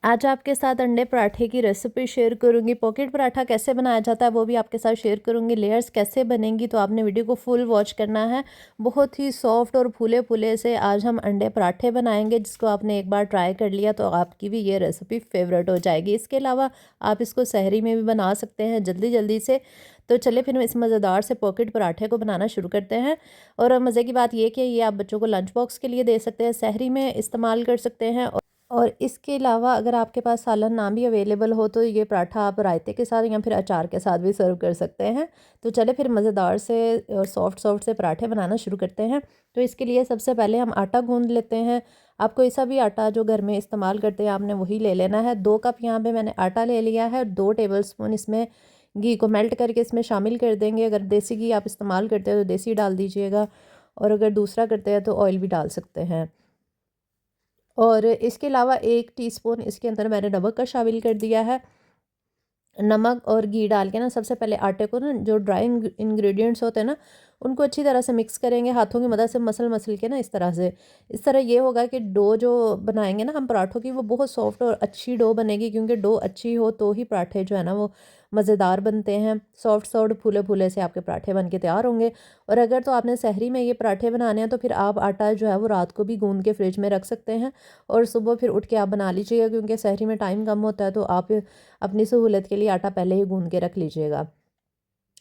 आज आपके साथ अंडे पराठे की रेसिपी शेयर करूंगी। पॉकेट पराठा कैसे बनाया जाता है वो भी आपके साथ शेयर करूंगी। लेयर्स कैसे बनेंगी तो आपने वीडियो को फुल वॉच करना है। बहुत ही सॉफ्ट और फूले फूले से आज हम अंडे पराठे बनाएंगे, जिसको आपने एक बार ट्राई कर लिया तो आपकी भी ये रेसिपी फेवरेट हो जाएगी। इसके अलावा आप इसको सहरी में भी बना सकते हैं जल्दी जल्दी से। तो चलिए फिर इस मज़ेदार से पॉकेट पराठे को बनाना शुरू करते हैं। और मज़े की बात ये कि ये आप बच्चों को लंच बॉक्स के लिए दे सकते हैं, सहरी में इस्तेमाल कर सकते हैं। और इसके अलावा अगर आपके पास सालन ना भी अवेलेबल हो तो ये पराठा आप रायते के साथ या फिर अचार के साथ भी सर्व कर सकते हैं। तो चले फिर मज़ेदार से और सॉफ्ट सॉफ्ट से पराठे बनाना शुरू करते हैं। तो इसके लिए सबसे पहले हम आटा गूंद लेते हैं। आप कोई सा भी आटा जो घर में इस्तेमाल करते हैं आपने वही ले लेना है। 2 कप यहाँ पे मैंने आटा ले लिया है। 2 टेबलस्पून इसमें घी को मेल्ट करके इसमें शामिल कर देंगे। अगर देसी घी आप इस्तेमाल करते हो तो देसी डाल दीजिएगा, और अगर दूसरा करते हैं तो ऑयल भी डाल सकते हैं। और इसके अलावा 1 टीस्पून इसके अंदर मैंने नमक का शामिल कर दिया है। नमक और घी डाल के ना सबसे पहले आटे को ना जो ड्राई इंग्रेडिएंट्स होते हैं ना उनको अच्छी तरह से मिक्स करेंगे, हाथों की मदद से मसल मसल के ना इस तरह ये होगा कि डो जो बनाएंगे ना हम पराठों की वो बहुत सॉफ्ट और अच्छी डो बनेगी, क्योंकि डो अच्छी हो तो ही पराठे जो है ना वो मज़ेदार बनते हैं। सॉफ्ट सॉफ्ट फूले फूले से आपके पराठे बन के तैयार होंगे। और अगर तो आपने सहरी में ये पराठे बनाने हैं तो फिर आप आटा जो है वो रात को भी गूंद के फ्रिज में रख सकते हैं, और सुबह फिर उठ के आप बना लीजिएगा, क्योंकि सहरी में टाइम कम होता है तो आप अपनी सहूलत के लिए आटा पहले ही गूंद के रख लीजिएगा।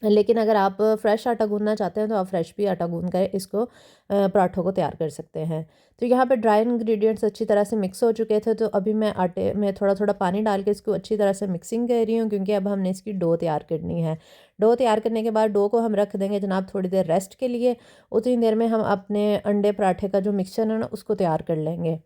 लेकिन अगर आप फ्रेश आटा गूंदना चाहते हैं तो आप फ्रेश भी आटा गूंद कर इसको पराठों को तैयार कर सकते हैं। तो यहाँ पे ड्राई इंग्रेडिएंट्स अच्छी तरह से मिक्स हो चुके थे, तो अभी मैं आटे में थोड़ा थोड़ा पानी डाल के इसको अच्छी तरह से मिक्सिंग कर रही हूँ, क्योंकि अब हमने इसकी डो तैयार करनी है। डो तैयार करने के बाद डो को हम रख देंगे जनाब थोड़ी देर रेस्ट के लिए। उतनी देर में हम अपने अंडे पराठे का जो मिक्सचर है ना उसको तैयार कर लेंगे।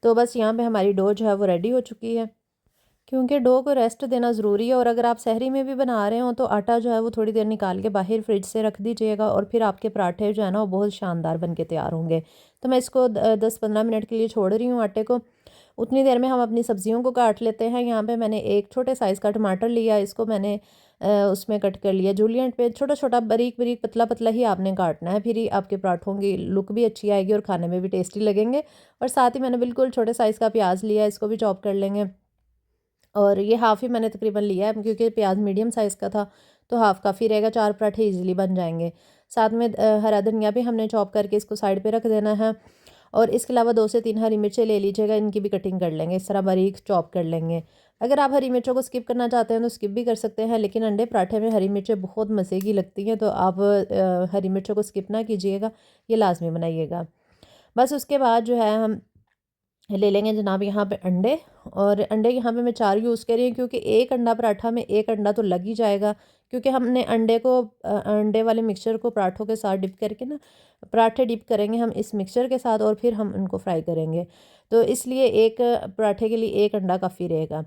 तो बस यहाँ पे हमारी डो जो है वो रेडी हो चुकी है, क्योंकि डो को रेस्ट देना ज़रूरी है। और अगर आप सहरी में भी बना रहे हो तो आटा जो है वो थोड़ी देर निकाल के बाहर फ्रिज से रख दीजिएगा, और फिर आपके पराठे जो है ना वो बहुत शानदार बन के तैयार होंगे। तो मैं इसको 10-15 मिनट के लिए छोड़ रही हूँ आटे को। उतनी देर में हम अपनी सब्जियों को काट लेते हैं। यहाँ पे मैंने एक छोटे साइज़ का टमाटर लिया, इसको मैंने उसमें कट कर लिया जूलियन पे छोटा छोटा बारीक बारीक पतला पतला ही आपने काटना है, फिर ही आपके पराठों की लुक भी अच्छी आएगी और खाने में भी टेस्टी लगेंगे। और साथ ही मैंने बिल्कुल छोटे साइज़ का प्याज लिया, इसको भी चॉप कर लेंगे। और ये हाफ़ ही मैंने तकरीबन लिया है, क्योंकि प्याज मीडियम साइज़ का था तो हाफ़ काफ़ी रहेगा, 4 पराठे इजीली बन जाएंगे। साथ में हरा धनिया भी हमने चॉप करके इसको साइड पे रख देना है। और इसके अलावा 2 से 3 हरी मिर्चें ले लीजिएगा, इनकी भी कटिंग कर लेंगे, इस तरह बारीक चॉप कर लेंगे। अगर आप हरी मिर्चों को स्किप करना चाहते हैं तो स्किप भी कर सकते हैं, लेकिन अंडे पराठे में हरी मिर्चें बहुत मज़े की लगती हैं, तो आप हरी मिर्चों को स्किप ना कीजिएगा, ये लाजमी बनाइएगा। बस उसके बाद जो है हम ले लेंगे जनाब यहाँ पे अंडे। और अंडे यहाँ पे मैं 4 यूज़ कर रही हूँ, क्योंकि एक अंडा पराठा में एक अंडा तो लग ही जाएगा, क्योंकि हमने अंडे वाले मिक्सचर को पराठों के साथ डिप करके ना पराठे डिप करेंगे हम इस मिक्सचर के साथ, और फिर हम उनको फ्राई करेंगे। तो इसलिए एक पराठे के लिए एक अंडा काफ़ी रहेगा।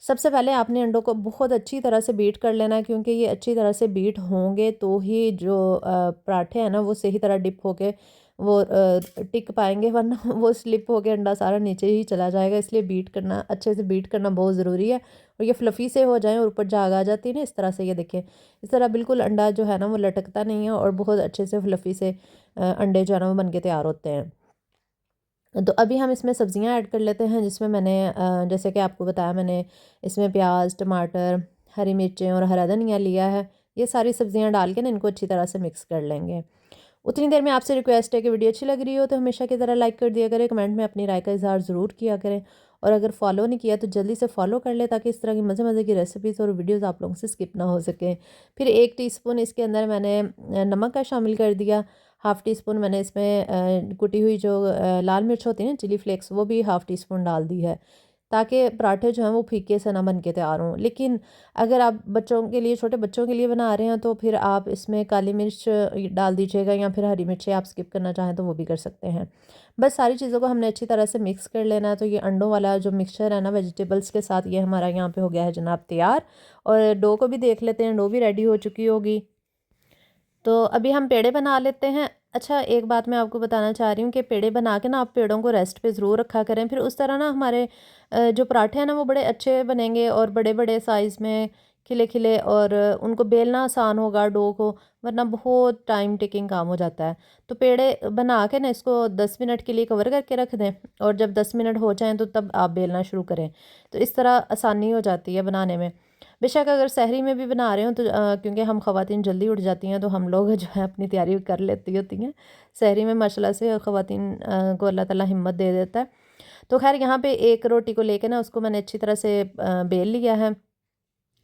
सबसे पहले आपने अंडों को बहुत अच्छी तरह से बीट कर लेना है, क्योंकि ये अच्छी तरह से बीट होंगे तो ही जो पराठे हैं ना वो सही तरह डिप होके वो टिक पाएंगे, वरना वो स्लिप होके अंडा सारा नीचे ही चला जाएगा। इसलिए बीट करना, अच्छे से बीट करना बहुत ज़रूरी है। और ये फ्लफ़ी से हो जाएं और ऊपर झाग आ जाती है ना इस तरह से, ये देखिए इस तरह बिल्कुल अंडा जो है ना वो लटकता नहीं है, और बहुत अच्छे से फ्लफ़ी से अंडे जो है ना वो बन के तैयार होते हैं। तो अभी हम इसमें सब्जियां ऐड कर लेते हैं, जिसमें मैंने जैसे कि आपको बताया मैंने इसमें प्याज, टमाटर, हरी मिर्चें और हरा धनिया लिया है। ये सारी सब्जियां डाल के ना इनको अच्छी तरह से मिक्स कर लेंगे। उतनी देर में आपसे रिक्वेस्ट है कि वीडियो अच्छी लग रही हो तो हमेशा की तरह लाइक कर दिया करें, कमेंट में अपनी राय का इजहार ज़रूर किया करें, और अगर फॉलो नहीं किया तो जल्दी से फॉलो कर ले, ताकि इस तरह की मज़े मज़े की रेसिपीज़ और वीडियोज़ आप लोगों से स्किप ना हो सके। फिर 1 टीस्पून इसके अंदर मैंने नमक का शामिल कर दिया। हाफ़ टी स्पून मैंने इसमें कुटी हुई जो लाल मिर्च होती है ना चिली फ्लेक्स, वो भी हाफ़ टी स्पून डाल दी है, ताकि पराठे जो हैं वो फीके से ना बन के तैयार हों। लेकिन अगर आप बच्चों के लिए, छोटे बच्चों के लिए बना रहे हैं तो फिर आप इसमें काली मिर्च डाल दीजिएगा, या फिर हरी मिर्चें आप स्किप करना चाहें तो वो भी कर सकते हैं। बस सारी चीज़ों को हमने अच्छी तरह से मिक्स कर लेना है। तो ये अंडों वाला जो मिक्सचर है ना वेजिटेबल्स के साथ, ये हमारा यहाँ पे हो गया है जनाब तैयार। और डो को भी देख लेते हैं, डो भी रेडी हो चुकी होगी। तो अभी हम पेड़े बना लेते हैं। अच्छा, एक बात मैं आपको बताना चाह रही हूँ कि पेड़े बना के ना आप पेड़ों को रेस्ट पे ज़रूर रखा करें, फिर उस तरह ना हमारे जो पराठे हैं ना वो बड़े अच्छे बनेंगे और बड़े बड़े साइज़ में, खिले खिले, और उनको बेलना आसान होगा डो को, वरना बहुत टाइम टेकिंग काम हो जाता है। तो पेड़े बना के ना इसको 10 मिनट के लिए कवर करके रख दें, और जब 10 मिनट हो जाएं तो तब आप बेलना शुरू करें। तो इस तरह आसानी हो जाती है बनाने में। बेशक अगर सहरी में भी बना रहे हो तो क्योंकि हम ख़वातीन जल्दी उठ जाती हैं, तो हम लोग जो है अपनी तैयारी कर लेती होती हैं। सहरी में माशाल्लाह से ख़वातीन को अल्लाह ताला हिम्मत दे देता है। तो खैर यहाँ पे एक रोटी को लेके ना उसको मैंने अच्छी तरह से बेल लिया है,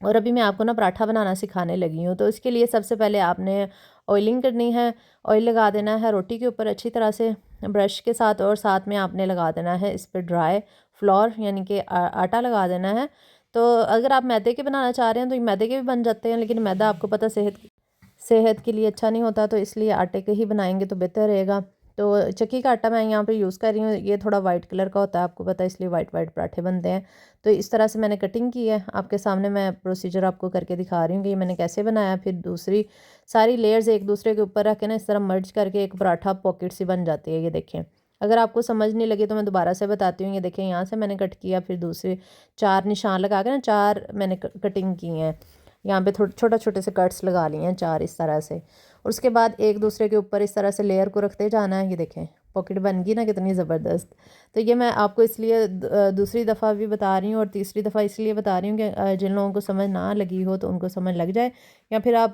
और अभी मैं आपको ना पराठा बनाना सिखाने लगी हूँ। तो इसके लिए सबसे पहले आपने ऑयलिंग करनी है। ऑयल लगा देना है रोटी के ऊपर अच्छी तरह से ब्रश के साथ, और साथ में आपने लगा देना है इस पर ड्राई फ्लोर यानी कि आटा लगा देना है। तो अगर आप मैदे के बनाना चाह रहे हैं तो ये मैदे के भी बन जाते हैं, लेकिन मैदा आपको पता सेहत के लिए अच्छा नहीं होता, तो इसलिए आटे के ही बनाएंगे तो बेहतर रहेगा। तो चक्की का आटा मैं यहाँ पे यूज़ कर रही हूँ, ये थोड़ा वाइट कलर का होता है आपको पता है, इसलिए वाइट वाइट पराठे बनते हैं। तो इस तरह से मैंने कटिंग की है, आपके सामने मैं प्रोसीजर आपको करके दिखा रही हूँ कि ये मैंने कैसे बनाया। फिर दूसरी सारी लेयर्स एक दूसरे के ऊपर रख के ना इस तरह मर्ज करके एक पराठा पॉकेट सी बन जाती है, ये देखें। अगर आपको समझ नहीं लगे तो मैं दोबारा से बताती हूँ। ये देखें यहाँ से मैंने कट किया, फिर दूसरे 4 निशान लगा के ना 4 मैंने कटिंग की हैं। यहाँ पे थोड़े छोटे छोटे से कट्स लगा लिए हैं 4 इस तरह से, और उसके बाद एक दूसरे के ऊपर इस तरह से लेयर को रखते जाना है। ये देखें पॉकेट बन गई ना कितनी ज़बरदस्त। तो ये मैं आपको इसलिए दूसरी दफ़ा भी बता रही हूँ, और तीसरी दफ़ा इसलिए बता रही हूँ कि जिन लोगों को समझ ना लगी हो तो उनको समझ लग जाए। या फिर आप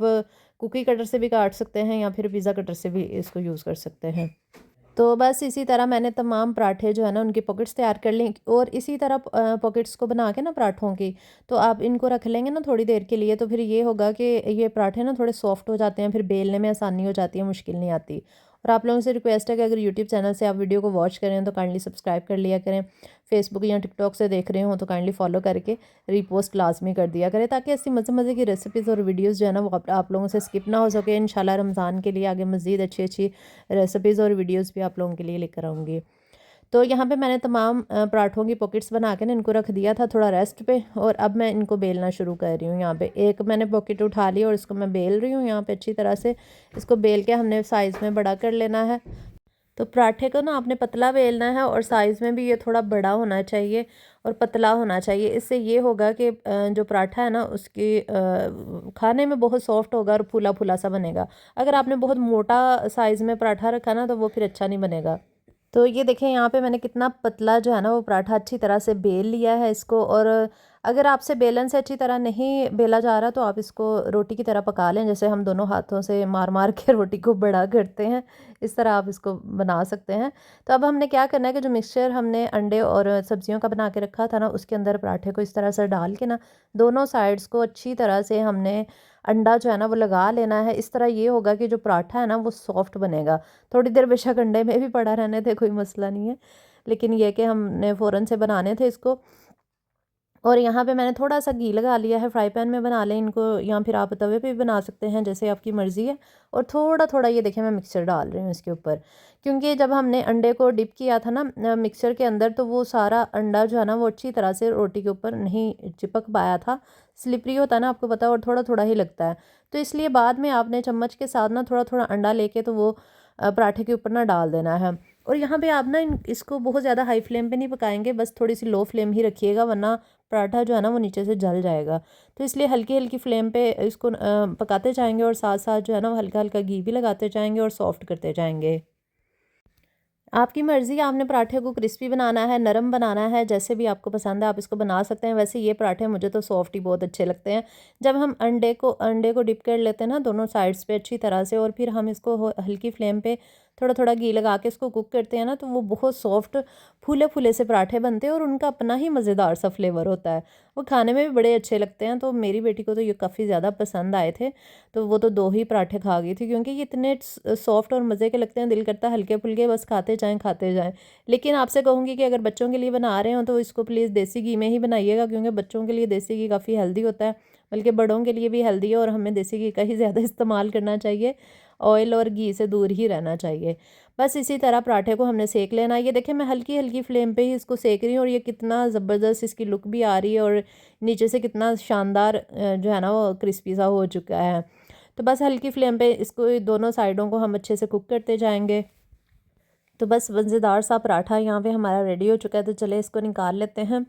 कुकी कटर से भी काट सकते हैं, या फिर पिज़्ज़ा कटर से भी इसको यूज़ कर सकते हैं। तो बस इसी तरह मैंने तमाम पराठे जो है ना उनकी पॉकेट्स तैयार कर ली, और इसी तरह पॉकेट्स को बना के ना पराठों की, तो आप इनको रख लेंगे ना थोड़ी देर के लिए, तो फिर ये होगा कि ये पराठे ना थोड़े सॉफ्ट हो जाते हैं, फिर बेलने में आसानी हो जाती है, मुश्किल नहीं आती। और आप लोगों से रिक्वेस्ट है कि अगर यूट्यूब चैनल से आप वीडियो को वॉच करें तो काइंडली सब्सक्राइब कर लिया करें। फेसबुक या टिकटॉक से देख रहे हो तो काइंडली फॉलो करके रीपोस्ट लाजमी कर दिया करें, ताकि ऐसी मज़े मज़े की रेसिपीज़ और वीडियोज़ जो है ना वो आप लोगों से स्किप ना हो सके। इंशाल्लाह रमज़ान के लिए आगे मज़ीद अच्छी अच्छी रेसिपीज़ और वीडियोज़ भी आप लोगों के लिए लेकर आऊँगी। तो यहाँ पे मैंने तमाम पराठों की पॉकेट्स बना के ना इनको रख दिया था थोड़ा रेस्ट पे, और अब मैं इनको बेलना शुरू कर रही हूँ। यहाँ पे एक मैंने पॉकेट उठा ली और इसको मैं बेल रही हूँ यहाँ पे अच्छी तरह से। इसको बेल के हमने साइज़ में बड़ा कर लेना है। तो पराठे को ना आपने पतला बेलना है, और साइज़ में भी ये थोड़ा बड़ा होना चाहिए और पतला होना चाहिए। इससे ये होगा कि जो पराठा है ना उसकी खाने में बहुत सॉफ्ट होगा और फूला फूला सा बनेगा। अगर आपने बहुत मोटा साइज़ में पराठा रखा ना तो वो फिर अच्छा नहीं बनेगा। तो ये देखें यहाँ पे मैंने कितना पतला जो है ना वो पराठा अच्छी तरह से बेल लिया है इसको। और अगर आपसे बेलन से अच्छी तरह नहीं बेला जा रहा तो आप इसको रोटी की तरह पका लें, जैसे हम दोनों हाथों से मार मार के रोटी को बड़ा करते हैं, इस तरह आप इसको बना सकते हैं। तो अब हमने क्या करना है कि जो मिक्सचर हमने अंडे और सब्जियों का बना के रखा था ना उसके अंदर पराठे को इस तरह से डाल के ना दोनों साइड्स को अच्छी तरह से हमने अंडा जो है ना वो लगा लेना है। इस तरह ये होगा कि जो पराठा है ना वो सॉफ्ट बनेगा। थोड़ी देर बेशक अंडे में भी पड़ा रहने थे, कोई मसला नहीं है, लेकिन ये कि हमने फ़ौरन से बनाने थे इसको। और यहाँ पे मैंने थोड़ा सा घी लगा लिया है, फ्राई पैन में बना लें इनको, या फिर आप तवे पे भी बना सकते हैं, जैसे आपकी मर्ज़ी है। और थोड़ा थोड़ा ये देखें मैं मिक्सचर डाल रही हूँ इसके ऊपर, क्योंकि जब हमने अंडे को डिप किया था ना मिक्सचर के अंदर, तो वो सारा अंडा जो है ना वो अच्छी तरह से रोटी के ऊपर नहीं चिपक पाया था। स्लिपरी होता है ना आपको पता, और थोड़ा थोड़ा ही लगता है। तो इसलिए बाद में आपने चम्मच के साथ ना थोड़ा थोड़ा अंडा लेके तो वो पराठे के ऊपर ना डाल देना है। और यहाँ पे आप ना इसको बहुत ज़्यादा हाई फ्लेम पे नहीं पकाएंगे, बस थोड़ी सी लो फ्लेम ही रखिएगा, वरना पराठा जो है ना वो नीचे से जल जाएगा। तो इसलिए हल्की हल्की फ्लेम पे इसको पकाते जाएंगे, और साथ साथ जो है ना हल्का हल्का घी भी लगाते जाएंगे और सॉफ्ट करते जाएंगे। आपकी मर्ज़ी, आपने पराठे को क्रिस्पी बनाना है, नरम बनाना है, जैसे भी आपको पसंद है आप इसको बना सकते हैं। वैसे ये पराठे मुझे तो सॉफ्ट ही बहुत अच्छे लगते हैं। जब हम अंडे को डिप कर लेते हैं ना दोनों साइड्स पे अच्छी तरह से, और फिर हम इसको हल्की फ्लेम पे थोड़ा थोड़ा घी लगा के इसको कुक करते हैं ना, तो वो बहुत सॉफ्ट फूले फूले से पराठे बनते हैं, और उनका अपना ही मज़ेदार सा फ्लेवर होता है। वो खाने में भी बड़े अच्छे लगते हैं। तो मेरी बेटी को तो ये काफ़ी ज़्यादा पसंद आए थे, तो वो तो 2 ही पराठे खा गई थी, क्योंकि ये इतने सॉफ्ट और मज़े के लगते हैं, दिल करता है हल्के फुल्के बस खाते जाएं खाते जाएं। लेकिन आपसे कहूँगी कि अगर बच्चों के लिए बना रहे हो तो इसको प्लीज़ देसी घी में ही बनाइएगा, क्योंकि बच्चों के लिए देसी घी काफ़ी हेल्दी होता है, बल्कि बड़ों के लिए भी हेल्दी है, और हमें देसी घी का ही ज़्यादा इस्तेमाल करना चाहिए, ऑयल और घी से दूर ही रहना चाहिए। बस इसी तरह पराठे को हमने सेक लेना है। ये देखें मैं हल्की हल्की फ्लेम पे ही इसको सेक रही हूँ, और ये कितना ज़बरदस्त इसकी लुक भी आ रही है, और नीचे से कितना शानदार जो है ना वो क्रिस्पी सा हो चुका है। तो बस हल्की फ्लेम पे इसको दोनों साइडों को हम अच्छे से कुक करते जाएंगे। तो बस मज़ेदार सा पराठा यहाँ पे हमारा रेडी हो चुका है, तो चले इसको निकाल लेते हैं।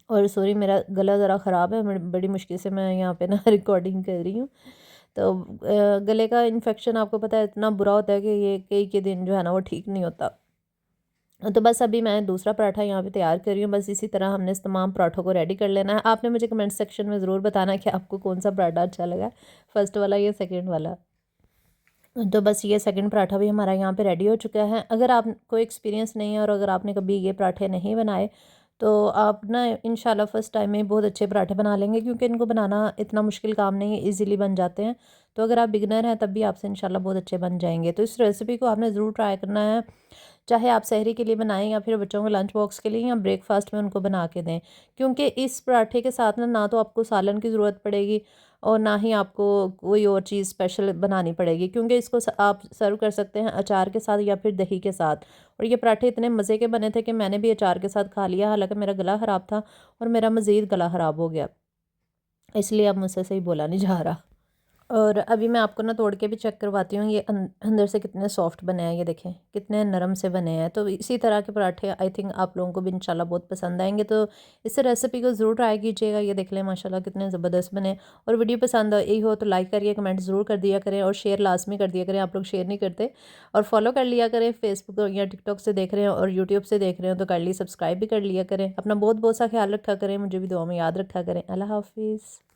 और सॉरी मेरा गला ज़रा ख़राब है, बड़ी मुश्किल से मैं यहाँ पे ना रिकॉर्डिंग कर रही हूँ। तो गले का इन्फेक्शन आपको पता है इतना बुरा होता है कि ये कई के दिन जो है ना वो ठीक नहीं होता। तो बस अभी मैं दूसरा पराठा यहाँ पे तैयार कर रही हूँ। बस इसी तरह हमने इस तमाम पराठों को रेडी कर लेना है। आपने मुझे कमेंट सेक्शन में ज़रूर बताना है कि आपको कौन सा पराठा अच्छा लगा, फर्स्ट वाला या सेकंड वाला। तो बस ये सेकंड पराठा भी हमारा यहाँ पे रेडी हो चुका है। अगर आपको एक्सपीरियंस नहीं है और अगर आपने कभी ये पराठे नहीं बनाए तो आप ना इंशाल्लाह फ़र्स्ट टाइम में बहुत अच्छे पराठे बना लेंगे, क्योंकि इनको बनाना इतना मुश्किल काम नहीं है, ईज़िली बन जाते हैं। तो अगर आप बिगिनर हैं तब भी आपसे इंशाल्लाह बहुत अच्छे बन जाएंगे। तो इस रेसिपी को आपने ज़रूर ट्राई करना है, चाहे आप सहरी के लिए बनाएं या फिर बच्चों के लंच बॉक्स के लिए या ब्रेकफास्ट में उनको बना के दें। क्योंकि इस पराठे के साथ ना ना तो आपको सालन की ज़रूरत पड़ेगी और ना ही आपको कोई और चीज़ स्पेशल बनानी पड़ेगी, क्योंकि इसको आप सर्व कर सकते हैं अचार के साथ या फिर दही के साथ। और ये पराठे इतने मज़े के बने थे कि मैंने भी अचार के साथ खा लिया, हालांकि मेरा गला ख़राब था और मेरा मज़ीद गला ख़राब हो गया, इसलिए अब मुझसे सही बोला नहीं जा रहा। और अभी मैं आपको ना तोड़ के भी चेक करवाती हूँ ये अंदर से कितने सॉफ्ट बने हैं, ये देखें कितने नरम से बने हैं। तो इसी तरह के पराठे आई थिंक आप लोगों को भी इंशाल्लाह बहुत पसंद आएंगे। तो इस रेसिपी को ज़रूर ट्राई कीजिएगा। ये देख लें माशाल्लाह कितने ज़बरदस्त बने। और वीडियो पसंद आई हो तो लाइक करिए, कमेंट ज़रूर कर दिया करें और शेयर लाजमी कर दिया करें, आप लोग शेयर नहीं करते। और फॉलो कर लिया करें, फेसबुक या टिकटॉक से देख रहे हैं और यूट्यूब से देख रहे हो तो कर ली सब्सक्राइब भी कर लिया करें। अपना बहुत बहुत सा ख्याल रखा करें, मुझे भी दुआ में याद रखा करें। अल्लाह हाफिज़।